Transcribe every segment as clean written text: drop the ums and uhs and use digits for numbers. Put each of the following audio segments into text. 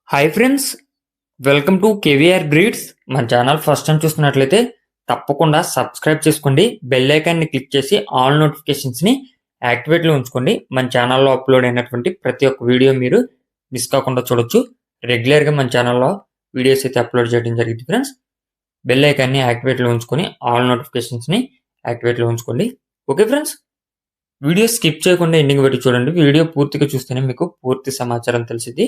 Hi friends, welcome to KVR breeds. మన channel first time చూస్తున్నట్లయితే తప్పకుండా సబ్స్క్రైబ్ చేసుకోండి. బెల్ ఐకాన్ని క్లిక్ చేసి ఆల్ నోటిఫికేషన్స్ని యాక్టివేట్లో ఉంచుకోండి. మన ఛానల్లో అప్లోడ్ అయినటువంటి ప్రతి ఒక్క వీడియో మీరు మిస్ కాకుండా చూడొచ్చు. రెగ్యులర్గా మన ఛానల్లో వీడియోస్ అయితే అప్లోడ్ చేయడం జరిగింది ఫ్రెండ్స్. బెల్ ఐకాన్ని యాక్టివేట్లో ఉంచుకొని ఆల్ నోటిఫికేషన్స్ని యాక్టివేట్లో ఉంచుకోండి. ఓకే ఫ్రెండ్స్, వీడియో స్కిప్ చేయకుండా ఎండింగ్ వరకు చూడండి. వీడియో పూర్తిగా చూస్తేనే మీకు పూర్తి సమాచారం తెలిసింది.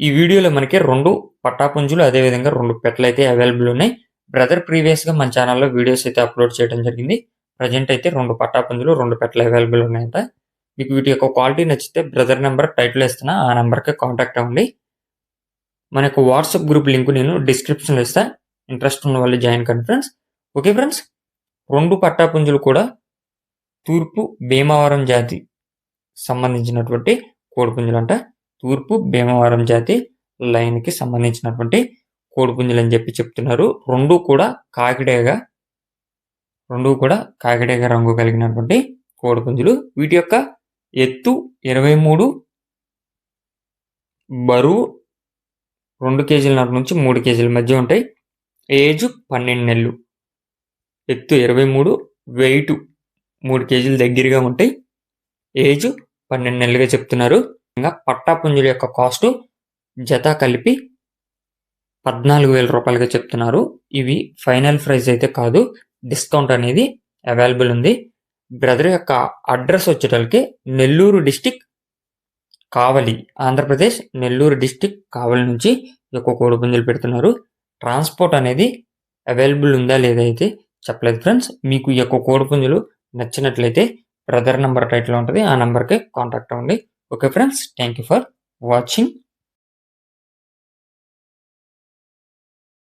ఈ వీడియోలో మనకి 2 పట్టాపుంజులు అదేవిధంగా 2 పెట్టలు అయితే అవైలబుల్ ఉన్నాయి. బ్రదర్ ప్రీవియస్గా మన ఛానల్లో వీడియోస్ అయితే అప్లోడ్ చేయడం జరిగింది. ప్రజెంట్ అయితే 2 పట్టాపుంజులు 2 పెట్టలు అవైలబుల్ ఉన్నాయంట. మీకు వీటి యొక్క క్వాలిటీ నచ్చితే బ్రదర్ నెంబర్ టైటిల్ ఇస్తున్నా, ఆ నెంబర్కి కాంటాక్ట్ అవ్వండి. మన యొక్క వాట్సాప్ గ్రూప్ లింక్ నేను డిస్క్రిప్షన్లో ఇస్తా. ఇంట్రెస్ట్ ఉన్న వాళ్ళు జాయిన్ కండి ఫ్రెండ్స్. ఓకే ఫ్రెండ్స్, 2 పట్టాపుంజులు కూడా తూర్పు భీమవరం జాతి సంబంధించినటువంటి కోడిపుంజులు అంట. తూర్పు భీమవరం జాతి లైన్కి సంబంధించినటువంటి కోడిపుంజులు అని చెప్పి చెప్తున్నారు. రెండు కూడా కాకిడేగ రంగు కలిగినటువంటి కోడిపుంజులు. వీటి యొక్క ఎత్తు 23, బరువు 2 కేజీలన్నర నుంచి 3 కేజీల మధ్య ఉంటాయి. ఏజ్ 12 నెలలు. ఎత్తు 23, వెయిట్ 3 కేజీల దగ్గరగా ఉంటాయి. ఏజ్ 12 నెలలుగా చెప్తున్నారు. పట్టాపుంజుల యొక్క కాస్ట్ జత కలిపి 14,000 రూపాయలుగా చెప్తున్నారు. ఇవి ఫైనల్ ప్రైస్ అయితే కాదు, డిస్కౌంట్ అనేది అవైలబుల్ ఉంది. బ్రదర్ యొక్క అడ్రస్ వచ్చేటప్పటికి నెల్లూరు డిస్టిక్ కావలి, ఆంధ్రప్రదేశ్ నెల్లూరు డిస్టిక్ కావలి నుంచి ఈ యొక్క కోడిపుంజులు పెడుతున్నారు. ట్రాన్స్పోర్ట్ అనేది అవైలబుల్ ఉందా లేదా అయితే చెప్పలేదు ఫ్రెండ్స్. మీకు ఈ యొక్క కోడిపుంజులు నచ్చినట్లయితే బ్రదర్ నెంబర్ టైటిల్ ఉంటుంది, ఆ నెంబర్కి కాంటాక్ట్ అవ్వండి. Okay friends, thank you for watching.